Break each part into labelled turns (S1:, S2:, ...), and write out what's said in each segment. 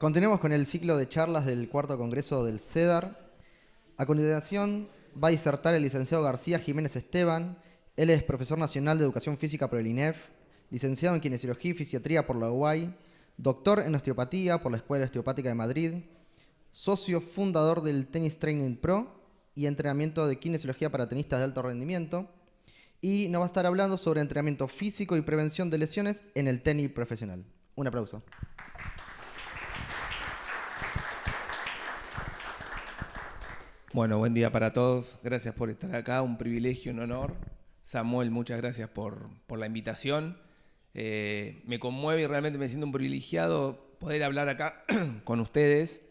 S1: Continuemos con el ciclo de charlas del cuarto congreso del CEDAR. A continuación va a disertar el licenciado García Jiménez Esteban. Él es profesor nacional de Educación Física por el INEF, licenciado en Kinesiología y Fisiatría por la UBA, doctor en Osteopatía por la Escuela Osteopática de Madrid, socio fundador del Tennis Training Pro y entrenamiento de kinesiología para tenistas de alto rendimiento. Y nos va a estar hablando sobre entrenamiento físico y prevención de lesiones en el tenis profesional. Un aplauso.
S2: Bueno, buen día para todos. Gracias por estar acá. Un privilegio, un honor. Samuel, muchas gracias por la invitación. Me conmueve y realmente me siento un privilegiado poder hablar acá con ustedes,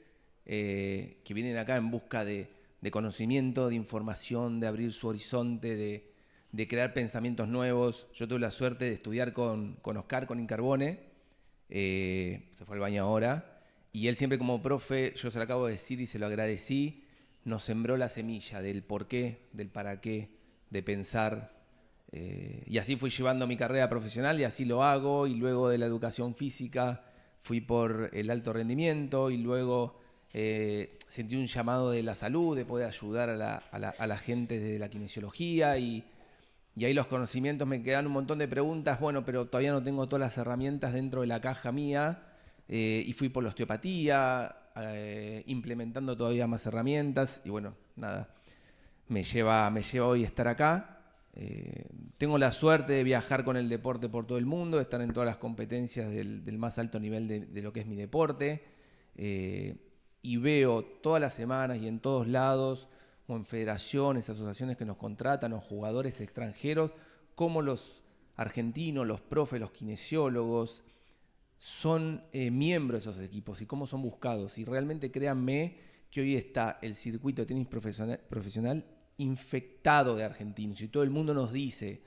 S2: que vienen acá en busca de conocimiento, de información, de abrir su horizonte, de crear pensamientos nuevos. Yo tuve la suerte de estudiar con Oscar, con Incarbone. Se fue al baño ahora. Y él siempre como profe, yo se lo acabo de decir y se lo agradecí, nos sembró la semilla del por qué, del para qué, de pensar. Y así fui llevando mi carrera profesional y así lo hago. Y luego de la educación física fui por el alto rendimiento y luego sentí un llamado de la salud, de poder ayudar a la gente de la kinesiología y ahí los conocimientos me quedan un montón de preguntas. Bueno, pero todavía no tengo todas las herramientas dentro de la caja mía. Y fui por la osteopatía, implementando todavía más herramientas y bueno, nada, me lleva hoy estar acá. Tengo la suerte de viajar con el deporte por todo el mundo, de estar en todas las competencias del más alto nivel de lo que es mi deporte, y veo todas las semanas y en todos lados, o en federaciones, asociaciones que nos contratan, o jugadores extranjeros, como los argentinos, los profes, los kinesiólogos, son miembros de esos equipos y cómo son buscados. Y realmente créanme que hoy está el circuito de tenis profesional infectado de argentinos. Y todo el mundo nos dice,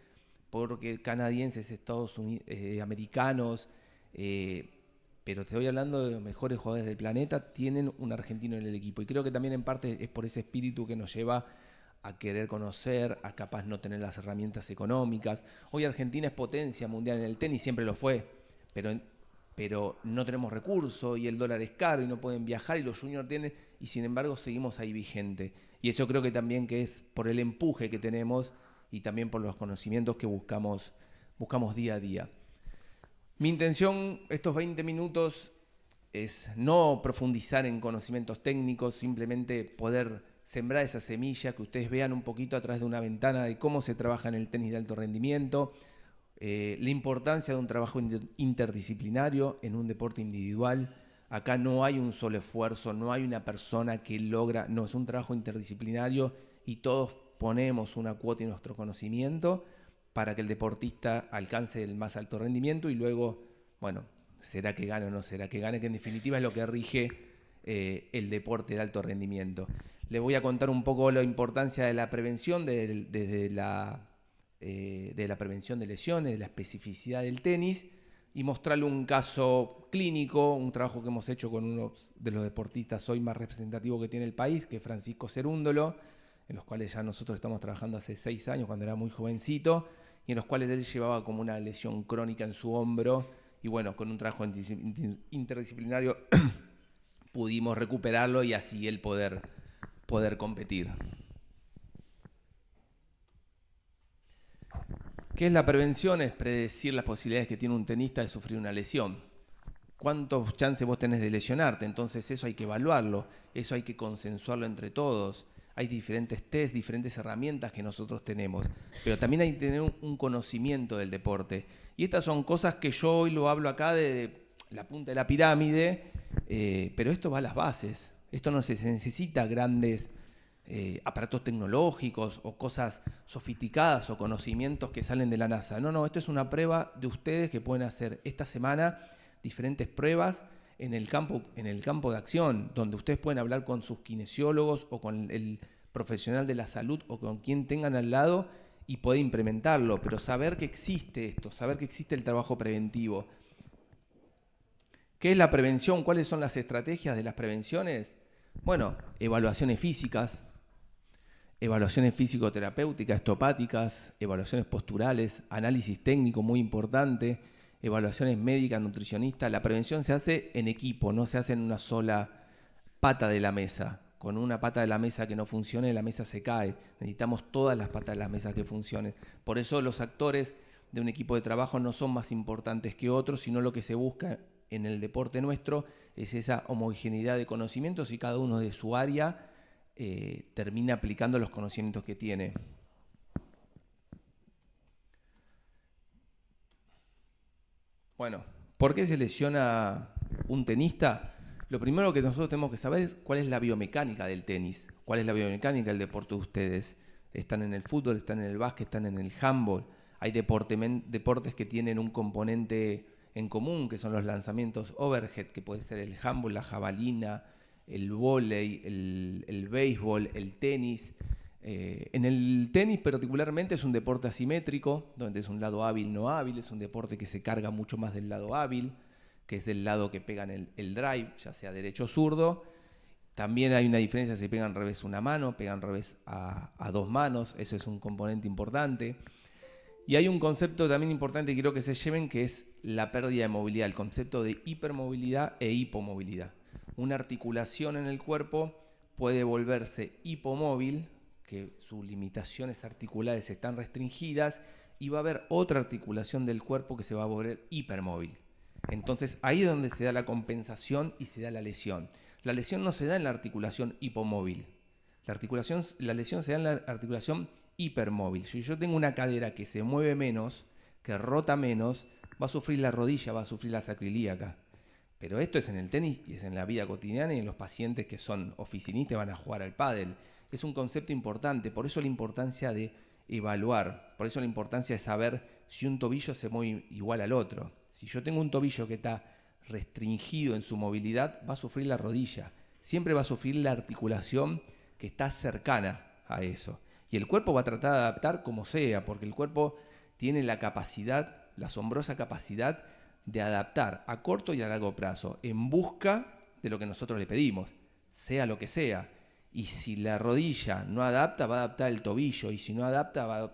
S2: porque canadienses, Estados Unidos, americanos, pero te estoy hablando de los mejores jugadores del planeta, tienen un argentino en el equipo. Y creo que también en parte es por ese espíritu que nos lleva a querer conocer, a capaz no tener las herramientas económicas. Hoy Argentina es potencia mundial en el tenis, siempre lo fue, pero no tenemos recursos y el dólar es caro y no pueden viajar y los juniors tienen, y sin embargo seguimos ahí vigente. Y eso creo que también que es por el empuje que tenemos y también por los conocimientos que buscamos día a día. Mi intención estos 20 minutos es no profundizar en conocimientos técnicos, simplemente poder sembrar esa semilla, que ustedes vean un poquito a través de una ventana de cómo se trabaja en el tenis de alto rendimiento, la importancia de un trabajo interdisciplinario en un deporte individual. Acá no hay un solo esfuerzo, no hay una persona que logra, no, es un trabajo interdisciplinario y todos ponemos una cuota en nuestro conocimiento para que el deportista alcance el más alto rendimiento y luego, bueno, será que gane o no será que gane, que en definitiva es lo que rige el deporte de alto rendimiento. Les voy a contar un poco la importancia de la prevención desde de la prevención de lesiones, de la especificidad del tenis y mostrarle un caso clínico, un trabajo que hemos hecho con uno de los deportistas hoy más representativos que tiene el país, que es Francisco Cerúndolo, en los cuales ya nosotros estamos trabajando hace 6 años, cuando era muy jovencito, y en los cuales él llevaba como una lesión crónica en su hombro, y bueno, con un trabajo interdisciplinario pudimos recuperarlo y así él poder competir. ¿Qué es la prevención? Es predecir las posibilidades que tiene un tenista de sufrir una lesión. ¿Cuántos chances vos tenés de lesionarte? Entonces eso hay que evaluarlo, eso hay que consensuarlo entre todos. Hay diferentes test, diferentes herramientas que nosotros tenemos, pero también hay que tener un conocimiento del deporte. Y estas son cosas que yo hoy lo hablo acá de la punta de la pirámide, pero esto va a las bases. Esto no se necesita grandes aparatos tecnológicos o cosas sofisticadas o conocimientos que salen de la NASA. No, esto es una prueba de ustedes que pueden hacer esta semana diferentes pruebas en el campo de acción, donde ustedes pueden hablar con sus kinesiólogos o con el profesional de la salud o con quien tengan al lado y poder implementarlo, pero saber que existe esto, saber que existe el trabajo preventivo. ¿Qué es la prevención? ¿Cuáles son las estrategias de las prevenciones? Bueno, evaluaciones físicas, evaluaciones físico-terapéuticas, osteopáticas, evaluaciones posturales, análisis técnico muy importante, evaluaciones médicas, nutricionistas. La prevención se hace en equipo, no se hace en una sola pata de la mesa. Con una pata de la mesa que no funcione, la mesa se cae. Necesitamos todas las patas de la mesa que funcionen. Por eso los actores de un equipo de trabajo no son más importantes que otros, sino lo que se busca en el deporte nuestro es esa homogeneidad de conocimientos y cada uno de su área termina aplicando los conocimientos que tiene. Bueno, ¿por qué se lesiona un tenista? Lo primero que nosotros tenemos que saber es cuál es la biomecánica del tenis, cuál es la biomecánica del deporte de ustedes. Están en el fútbol, están en el básquet, están en el handball. Hay deportes que tienen un componente en común, que son los lanzamientos overhead, que puede ser el handball, la jabalina, el vóley, el béisbol, el tenis. En el tenis particularmente es un deporte asimétrico, donde es un lado hábil, no hábil, es un deporte que se carga mucho más del lado hábil, que es del lado que pegan el drive, ya sea derecho o zurdo. También hay una diferencia si pegan revés una mano, pegan revés a dos manos, eso es un componente importante. Y hay un concepto también importante que quiero que se lleven, que es la pérdida de movilidad, el concepto de hipermovilidad e hipomovilidad. Una articulación en el cuerpo puede volverse hipomóvil, que sus limitaciones articulares están restringidas, y va a haber otra articulación del cuerpo que se va a volver hipermóvil. Entonces ahí es donde se da la compensación y se da la lesión. La lesión no se da en la articulación hipomóvil. La lesión se da en la articulación hipermóvil. Si yo tengo una cadera que se mueve menos, que rota menos, va a sufrir la rodilla, va a sufrir la sacroiliaca. Pero esto es en el tenis y es en la vida cotidiana y en los pacientes que son oficinistas van a jugar al pádel. Es un concepto importante, por eso la importancia de evaluar, por eso la importancia de saber si un tobillo se mueve igual al otro. Si yo tengo un tobillo que está restringido en su movilidad, va a sufrir la rodilla. Siempre va a sufrir la articulación que está cercana a eso. Y el cuerpo va a tratar de adaptar como sea, porque el cuerpo tiene la capacidad, la asombrosa capacidad de adaptar a corto y a largo plazo, en busca de lo que nosotros le pedimos, sea lo que sea. Y si la rodilla no adapta, va a adaptar el tobillo, y si no adapta, va a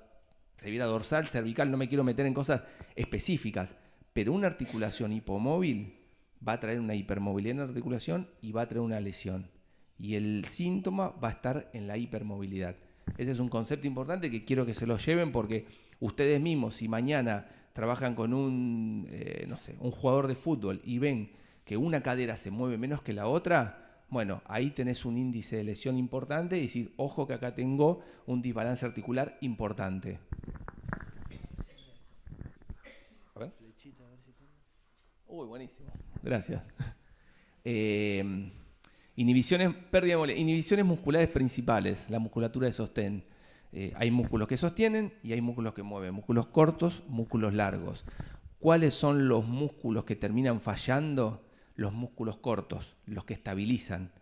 S2: servir a dorsal, cervical, no me quiero meter en cosas específicas, pero una articulación hipomóvil va a traer una hipermovilidad en la articulación y va a traer una lesión. Y el síntoma va a estar en la hipermovilidad. Ese es un concepto importante que quiero que se lo lleven porque ustedes mismos, si mañana trabajan con un jugador de fútbol y ven que una cadera se mueve menos que la otra, bueno, ahí tenés un índice de lesión importante y decís, ojo que acá tengo un desbalance articular importante. A ver. Uy, buenísimo. Gracias. Inhibiciones musculares principales, la musculatura de sostén. Hay músculos que sostienen y hay músculos que mueven, músculos cortos, músculos largos. ¿Cuáles son los músculos que terminan fallando? Los músculos cortos, los que estabilizan.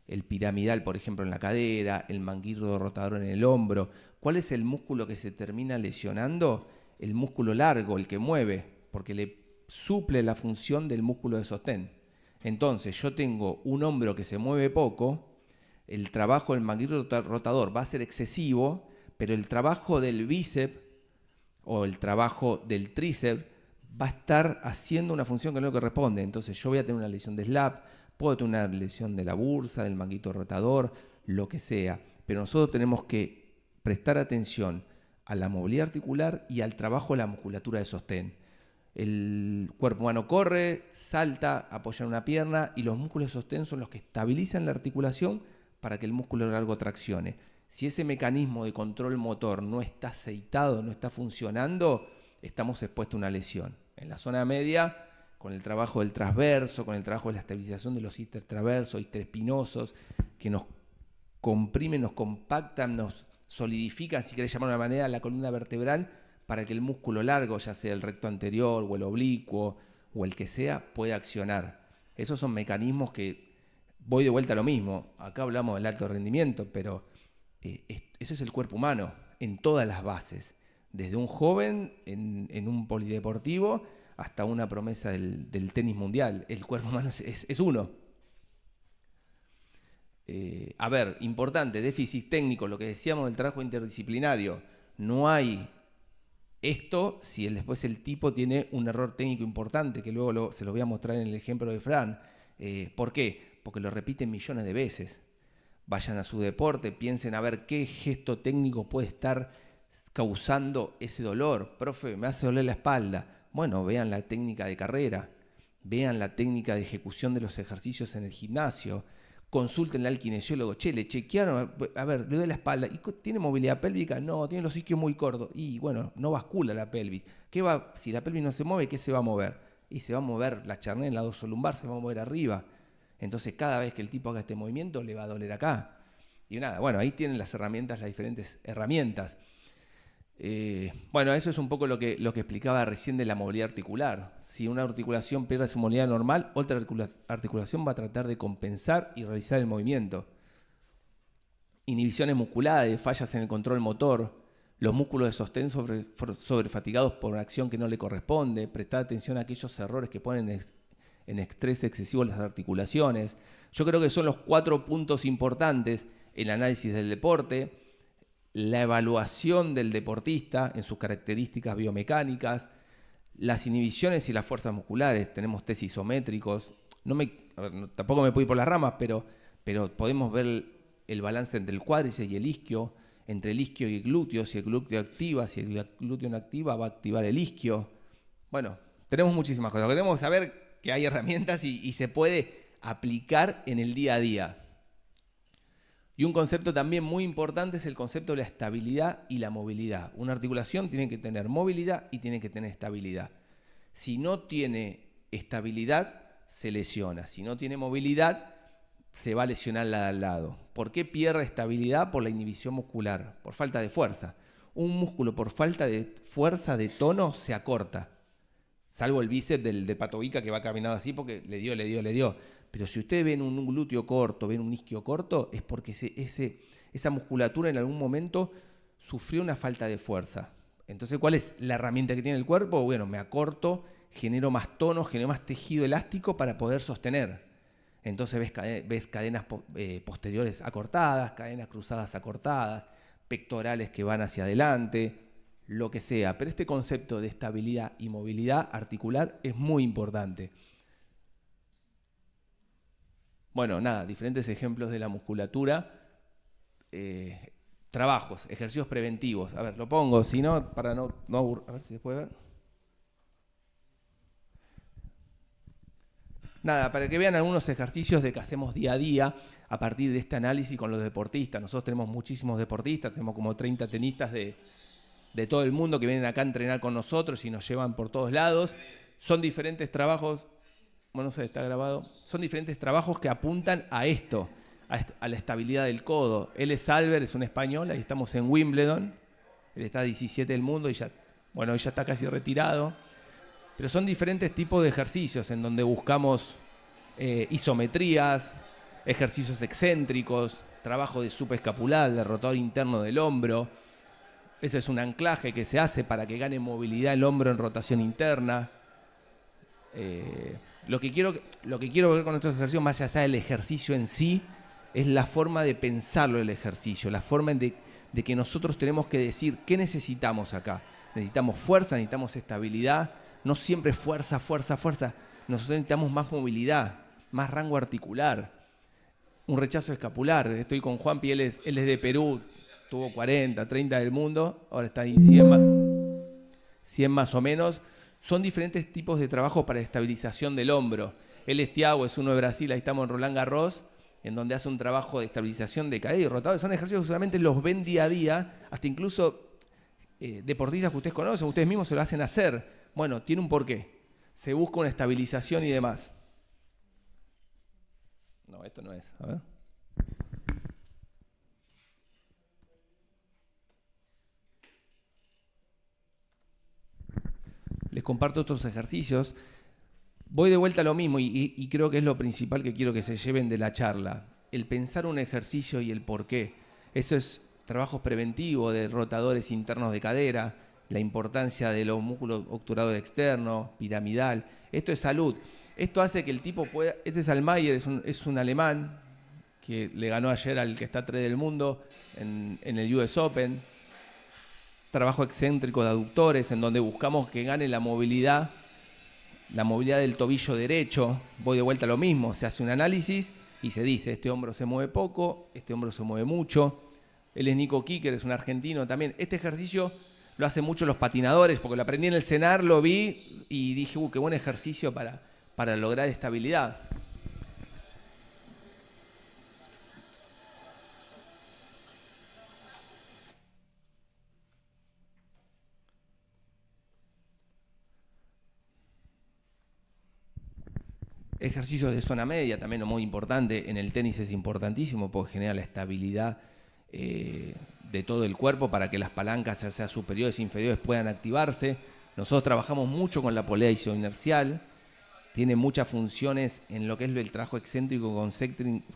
S2: El piramidal, por ejemplo, en la cadera, el manguito rotador en el hombro. ¿Cuál es el músculo que se termina lesionando? El músculo largo, el que mueve, porque le suple la función del músculo de sostén. Entonces, yo tengo un hombro que se mueve poco, el trabajo del manguito rotador va a ser excesivo, pero el trabajo del bíceps o el trabajo del tríceps va a estar haciendo una función que no le corresponde. Entonces, yo voy a tener una lesión de slap, puedo tener una lesión de la bursa, del manguito rotador, lo que sea. Pero nosotros tenemos que prestar atención a la movilidad articular y al trabajo de la musculatura de sostén. El cuerpo humano corre, salta, apoya una pierna y los músculos de sostén son los que estabilizan la articulación para que el músculo largo traccione. Si ese mecanismo de control motor no está aceitado, no está funcionando, estamos expuestos a una lesión. En la zona media, con el trabajo del transverso, con el trabajo de la estabilización de los intertraversos, interespinosos, que nos comprimen, nos compactan, nos solidifican, si querés llamar de una manera, la columna vertebral, para que el músculo largo, ya sea el recto anterior o el oblicuo o el que sea, pueda accionar. Esos son mecanismos que, voy de vuelta a lo mismo, acá hablamos del alto rendimiento, pero eso es el cuerpo humano en todas las bases, desde un joven en un polideportivo hasta una promesa del tenis mundial. El cuerpo humano es uno. A ver, importante, déficit técnico, lo que decíamos del trabajo interdisciplinario. No hay Esto, si después el tipo tiene un error técnico importante, que luego se lo voy a mostrar en el ejemplo de Fran. ¿Por qué? Porque lo repiten millones de veces. Vayan a su deporte, piensen a ver qué gesto técnico puede estar causando ese dolor. Profe, me hace doler la espalda. Bueno, vean la técnica de carrera, vean la técnica de ejecución de los ejercicios en el gimnasio, consúltenle al kinesiólogo, che, le chequearon, a ver, le duele la espalda, ¿y tiene movilidad pélvica? No, tiene los isquios muy cortos, y bueno, no bascula la pelvis. Si la pelvis no se mueve, ¿qué se va a mover? Y se va a mover la charné en la dosolumbar, se va a mover arriba. Entonces cada vez que el tipo haga este movimiento le va a doler acá. Y nada, bueno, ahí tienen las herramientas, las diferentes herramientas. Bueno, eso es un poco lo que explicaba recién de la movilidad articular. Si una articulación pierde su movilidad normal, otra articulación va a tratar de compensar y realizar el movimiento. Inhibiciones musculares, fallas en el control motor, los músculos de sostén sobrefatigados por una acción que no le corresponde, prestar atención a aquellos errores que ponen en estrés excesivo las articulaciones. Yo creo que son los 4 puntos importantes en el análisis del deporte. La evaluación del deportista en sus características biomecánicas, las inhibiciones y las fuerzas musculares. Tenemos test isométricos. Tampoco me puedo ir por las ramas, pero podemos ver el balance entre el cuádriceps y el isquio, entre el isquio y el glúteo. Si el glúteo activa, si el glúteo no activa, va a activar el isquio. Bueno, tenemos muchísimas cosas. Tenemos que saber que hay herramientas y se puede aplicar en el día a día. Y un concepto también muy importante es el concepto de la estabilidad y la movilidad. Una articulación tiene que tener movilidad y tiene que tener estabilidad. Si no tiene estabilidad, se lesiona. Si no tiene movilidad, se va a lesionar la de al lado. ¿Por qué pierde estabilidad? Por la inhibición muscular, por falta de fuerza. Un músculo por falta de fuerza, de tono, se acorta. Salvo el bíceps del patobica que va caminando así porque le dio. Pero si ustedes ven un glúteo corto, ven un isquio corto, es porque esa musculatura en algún momento sufrió una falta de fuerza. Entonces, ¿cuál es la herramienta que tiene el cuerpo? Bueno, me acorto, genero más tono, genero más tejido elástico para poder sostener. Entonces ves cadenas posteriores acortadas, cadenas cruzadas acortadas, pectorales que van hacia adelante, lo que sea. Pero este concepto de estabilidad y movilidad articular es muy importante. Bueno, nada, diferentes ejemplos de la musculatura. Trabajos, ejercicios preventivos. A ver, lo pongo, si no, para no aburrir. A ver si se puede ver. Nada, para que vean algunos ejercicios de que hacemos día a día a partir de este análisis con los deportistas. Nosotros tenemos muchísimos deportistas, tenemos como 30 tenistas de todo el mundo que vienen acá a entrenar con nosotros y nos llevan por todos lados. Son diferentes trabajos. Bueno, no sé, está grabado. Son diferentes trabajos que apuntan a esto, a la estabilidad del codo. Él es Albert, es un español, ahí estamos en Wimbledon. Él está 17 del mundo y ya está casi retirado. Pero son diferentes tipos de ejercicios en donde buscamos isometrías, ejercicios excéntricos, trabajo de subescapular, de rotador interno del hombro. Ese es un anclaje que se hace para que gane movilidad el hombro en rotación interna. Lo que quiero ver con estos ejercicios, más allá del ejercicio en sí, es la forma de pensarlo el ejercicio, la forma de que nosotros tenemos que decir qué necesitamos acá. Necesitamos fuerza, necesitamos estabilidad, no siempre fuerza. Nosotros necesitamos más movilidad, más rango articular, un rechazo escapular. Estoy con Juanpi, él es de Perú, tuvo 40, 30 del mundo, ahora está ahí 100 más o menos. Son diferentes tipos de trabajo para estabilización del hombro. Él es Thiago, es uno de Brasil, ahí estamos en Roland Garros, en donde hace un trabajo de estabilización de cadera y rotador. Son ejercicios que solamente los ven día a día, hasta incluso deportistas que ustedes conocen, ustedes mismos se lo hacen hacer. Bueno, tiene un porqué. Se busca una estabilización y demás. No, esto no es. A ver. Les comparto otros ejercicios. Voy de vuelta a lo mismo y creo que es lo principal que quiero que se lleven de la charla. El pensar un ejercicio y el por qué. Eso es trabajos preventivos de rotadores internos de cadera, la importancia de los músculos obturadores externos, piramidal. Esto es salud. Esto hace que el tipo pueda... Este es Almayer, es un alemán que le ganó ayer al que está 3 del mundo en el US Open. trabajo excéntrico de aductores, en donde buscamos que gane la movilidad del tobillo derecho. Voy de vuelta a lo mismo, se hace un análisis y se dice, este hombro se mueve poco, este hombro se mueve mucho. Él es Nico Kicker, es un argentino también. Este ejercicio lo hacen mucho los patinadores, porque lo aprendí en el CENAR, lo vi y dije, qué buen ejercicio para lograr estabilidad. Ejercicios de zona media, también muy importante. En el tenis es importantísimo porque genera la estabilidad de todo el cuerpo para que las palancas, ya sea superiores e inferiores, puedan activarse. Nosotros trabajamos mucho con la polea isoinercial. Tiene muchas funciones en lo que es el trabajo excéntrico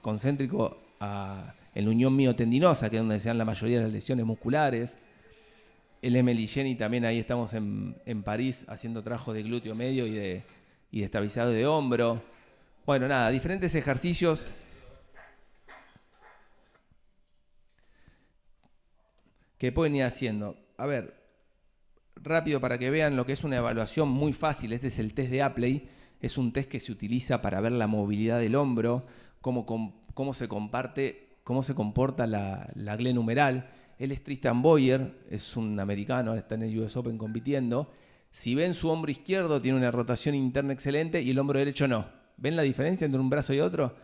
S2: concéntrico en la unión miotendinosa, que es donde se dan la mayoría de las lesiones musculares. El Emily Jenny también, ahí estamos en París haciendo trabajo de glúteo medio y de estabilizador de hombro. Bueno, nada, diferentes ejercicios. Que pueden ir haciendo. A ver, rápido para que vean lo que es una evaluación muy fácil. Este es el test de Apley. Es un test que se utiliza para ver la movilidad del hombro, cómo se comporta la glena humeral. Él es Tristan Boyer, es un americano, ahora está en el US Open compitiendo. Si ven su hombro izquierdo, tiene una rotación interna excelente y el hombro derecho no. ¿Ven la diferencia entre un brazo y otro?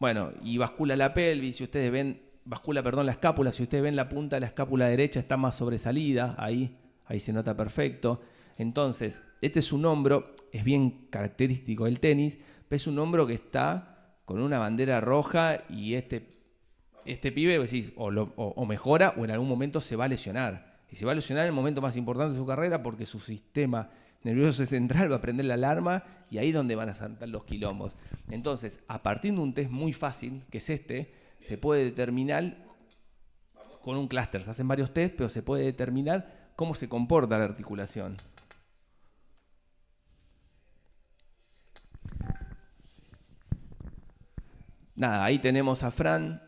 S2: Bueno, y bascula la pelvis, si ustedes ven, la escápula, si ustedes ven la punta de la escápula derecha está más sobresalida, ahí se nota perfecto. Entonces, este es un hombro, es bien característico del tenis, pero es un hombro que está con una bandera roja y este pibe decís, o mejora o en algún momento se va a lesionar. Y se va a lesionar en el momento más importante de su carrera porque su sistema nervioso central va a prender la alarma y ahí es donde van a saltar los quilombos. Entonces, a partir de un test muy fácil, que es este, se puede determinar con un clúster. Se hacen varios test, pero se puede determinar cómo se comporta la articulación. Nada, ahí tenemos a Fran.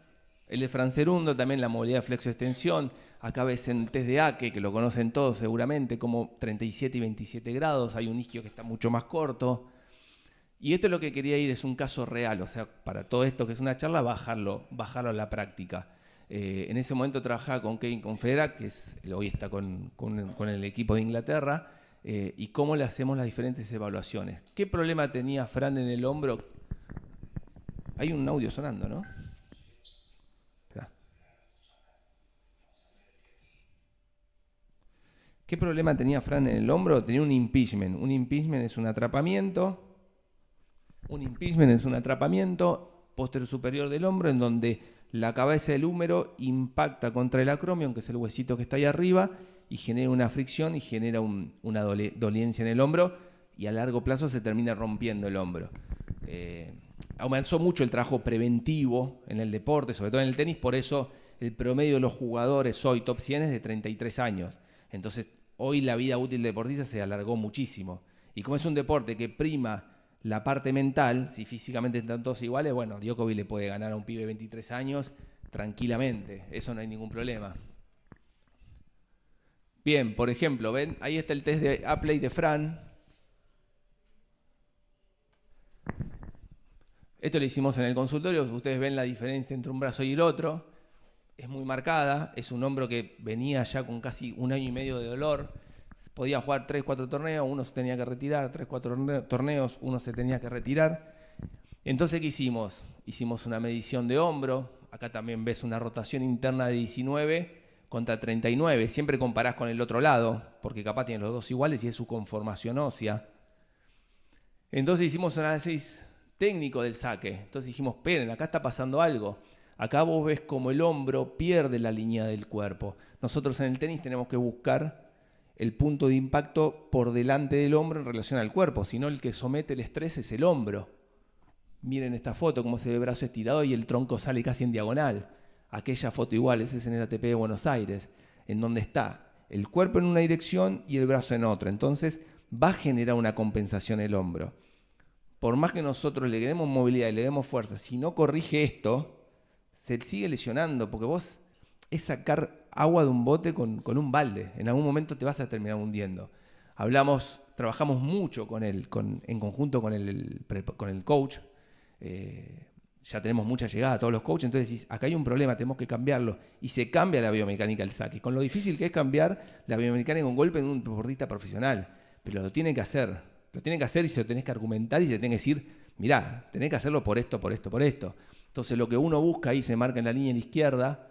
S2: Él es Fran Cerundo, también la movilidad flexo-extensión. Acá ves en test de Ake, que lo conocen todos seguramente, como 37 y 27 grados. Hay un isquio que está mucho más corto. Y esto es lo que quería ir, es un caso real. O sea, para todo esto que es una charla, bajarlo a la práctica. En ese momento trabajaba con Kevin Confedera, que hoy está con el equipo de Inglaterra, y cómo le hacemos las diferentes evaluaciones. ¿Qué problema tenía Fran en el hombro? Hay un audio sonando, ¿no? ¿Qué problema tenía Fran en el hombro? Tenía un impingement. Un impingement es un atrapamiento. Un impingement es un atrapamiento posterior superior del hombro en donde la cabeza del húmero impacta contra el acromion, que es el huesito que está ahí arriba, y genera una fricción y genera una dolencia en el hombro y a largo plazo se termina rompiendo el hombro. Aumentó mucho el trabajo preventivo en el deporte, sobre todo en el tenis, por eso el promedio de los jugadores hoy top 100 es de 33 años. Entonces, hoy la vida útil del deportista se alargó muchísimo. Y como es un deporte que prima la parte mental, si físicamente están todos iguales, bueno, Djokovic le puede ganar a un pibe de 23 años tranquilamente. Eso no hay ningún problema. Bien, por ejemplo, ven, ahí está el test de Apley de Fran. Esto lo hicimos en el consultorio. Ustedes ven la diferencia entre un brazo y el otro. Es muy marcada, es un hombro que venía ya con casi 1 año y medio de dolor, podía jugar 3-4 torneos, uno se tenía que retirar, 3-4 torneos, uno se tenía que retirar. Entonces, ¿qué hicimos? Hicimos una medición de hombro, acá también ves una rotación interna de 19 contra 39, siempre comparás con el otro lado, porque capaz tienen los dos iguales y es su conformación ósea. Entonces hicimos un análisis técnico del saque, entonces dijimos, esperen, acá está pasando algo. Acá vos ves como el hombro pierde la línea del cuerpo. Nosotros en el tenis tenemos que buscar el punto de impacto por delante del hombro en relación al cuerpo, si no el que somete el estrés es el hombro. Miren esta foto, cómo se ve el brazo estirado y el tronco sale casi en diagonal. Aquella foto igual, ese es en el ATP de Buenos Aires, en donde está el cuerpo en una dirección y el brazo en otra. Entonces va a generar una compensación el hombro. Por más que nosotros le demos movilidad y le demos fuerza, si no corrige esto, se sigue lesionando, porque vos es sacar agua de un bote con un balde. En algún momento te vas a terminar hundiendo. Trabajamos mucho en conjunto con el coach. Ya tenemos mucha llegada a todos los coaches, entonces decís, acá hay un problema, tenemos que cambiarlo. Y se cambia la biomecánica del saque. Con lo difícil que es cambiar la biomecánica un golpe en un deportista profesional. Pero lo tienen que hacer. Lo tienen que hacer y se lo tenés que argumentar y se lo tenés que decir, mirá, tenés que hacerlo por esto, por esto, por esto. Entonces lo que uno busca ahí se marca en la línea de la izquierda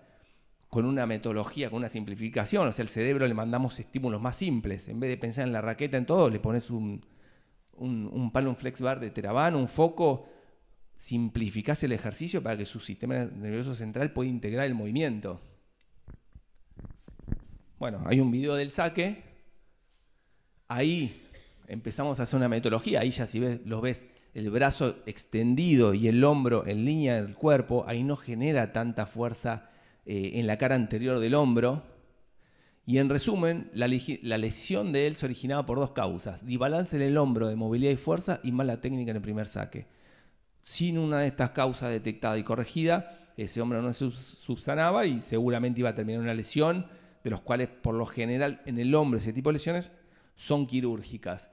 S2: con una metodología, con una simplificación. O sea, al cerebro le mandamos estímulos más simples. En vez de pensar en la raqueta, en todo, le pones un palo, un flex bar de Teraban, un foco. Simplificás el ejercicio para que su sistema nervioso central pueda integrar el movimiento. Bueno, hay un video del saque. Ahí empezamos a hacer una metodología. Ahí ya si lo ves el brazo extendido y el hombro en línea del cuerpo, ahí no genera tanta fuerza en la cara anterior del hombro. Y en resumen, la lesión de él se originaba por dos causas: desbalance en el hombro de movilidad y fuerza y mala técnica en el primer saque. Sin una de estas causas detectada y corregida, ese hombro no se subsanaba y seguramente iba a terminar una lesión, de los cuales por lo general en el hombro ese tipo de lesiones son quirúrgicas.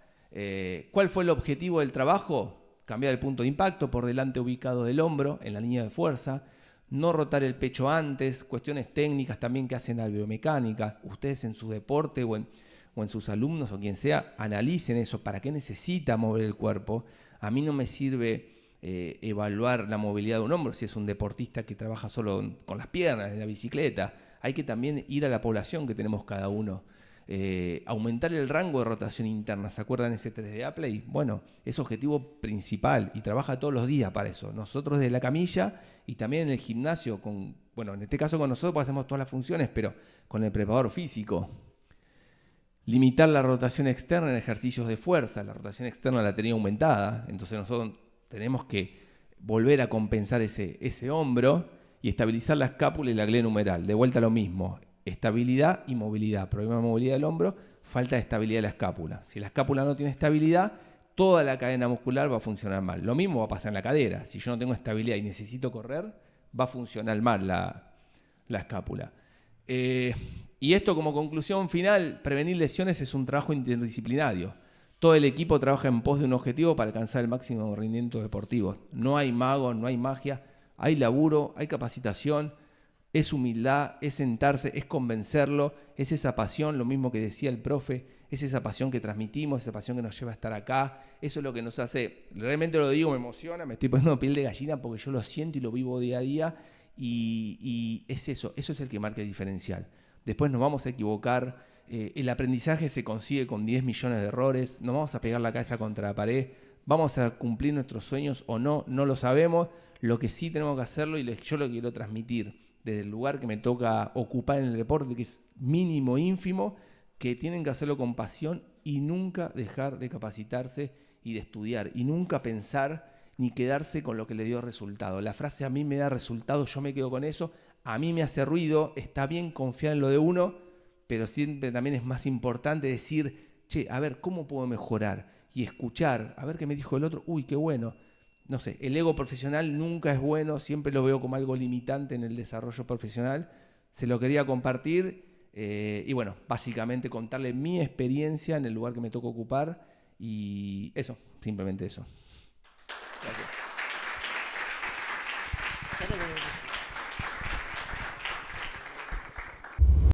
S2: ¿Cuál fue el objetivo del trabajo? Cambiar el punto de impacto por delante ubicado del hombro en la línea de fuerza, no rotar el pecho antes, cuestiones técnicas también que hacen la biomecánica. Ustedes en su deporte o en sus alumnos o quien sea, analicen eso, para qué necesita mover el cuerpo. A mí no me sirve evaluar la movilidad de un hombro si es un deportista que trabaja solo con las piernas, en la bicicleta. Hay que también ir a la población que tenemos cada uno. Aumentar el rango de rotación interna. ¿Se acuerdan ese 3D Aplay? Bueno, es objetivo principal y trabaja todos los días para eso. Nosotros desde la camilla y también en el gimnasio, en este caso con nosotros pues hacemos todas las funciones, pero con el preparador físico. Limitar la rotación externa en ejercicios de fuerza. La rotación externa la tenía aumentada, entonces nosotros tenemos que volver a compensar ese hombro y estabilizar la escápula y la glena humeral. De vuelta lo mismo, estabilidad y movilidad. Problema de movilidad del hombro, falta de estabilidad de la escápula. Si la escápula no tiene estabilidad, toda la cadena muscular va a funcionar mal. Lo mismo va a pasar en la cadera. Si yo no tengo estabilidad y necesito correr, va a funcionar mal la escápula. Y esto como conclusión final, prevenir lesiones es un trabajo interdisciplinario. Todo el equipo trabaja en pos de un objetivo para alcanzar el máximo rendimiento deportivo. No hay magos, no hay magia, hay laburo, hay capacitación, es humildad, es sentarse, es convencerlo, es esa pasión, lo mismo que decía el profe, es esa pasión que transmitimos, esa pasión que nos lleva a estar acá. Eso es lo que nos hace, realmente lo digo, me emociona, me estoy poniendo piel de gallina porque yo lo siento y lo vivo día a día y es eso es el que marca el diferencial. Después nos vamos a equivocar. El aprendizaje se consigue con 10 millones de errores, nos vamos a pegar la cabeza contra la pared, vamos a cumplir nuestros sueños o no, no lo sabemos. Lo que sí tenemos que hacerlo y yo lo quiero transmitir desde el lugar que me toca ocupar en el deporte, que es mínimo, ínfimo, que tienen que hacerlo con pasión y nunca dejar de capacitarse y de estudiar y nunca pensar ni quedarse con lo que le dio resultado. La frase "a mí me da resultado, yo me quedo con eso", a mí me hace ruido. Está bien confiar en lo de uno, pero siempre también es más importante decir, che, a ver, ¿cómo puedo mejorar? Y escuchar, a ver qué me dijo el otro, uy, qué bueno. No sé, el ego profesional nunca es bueno, siempre lo veo como algo limitante en el desarrollo profesional. Se lo quería compartir y bueno, básicamente contarle mi experiencia en el lugar que me toca ocupar y eso, simplemente eso.